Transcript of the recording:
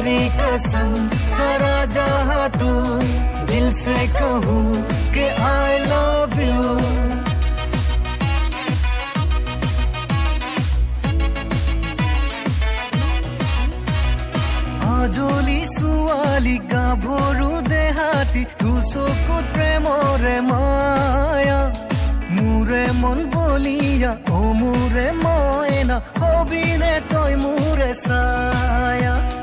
तेरी कसम सारा जहां तू, दिल से कहूँ कि आई लव यू। आजोली सुवाली गाभरू देहाती, तू चকুত প্রেমরে মায়া, মোরে মন বলিয়া ও মোরে ময়না, হবিনে তই মোরে ছায়া।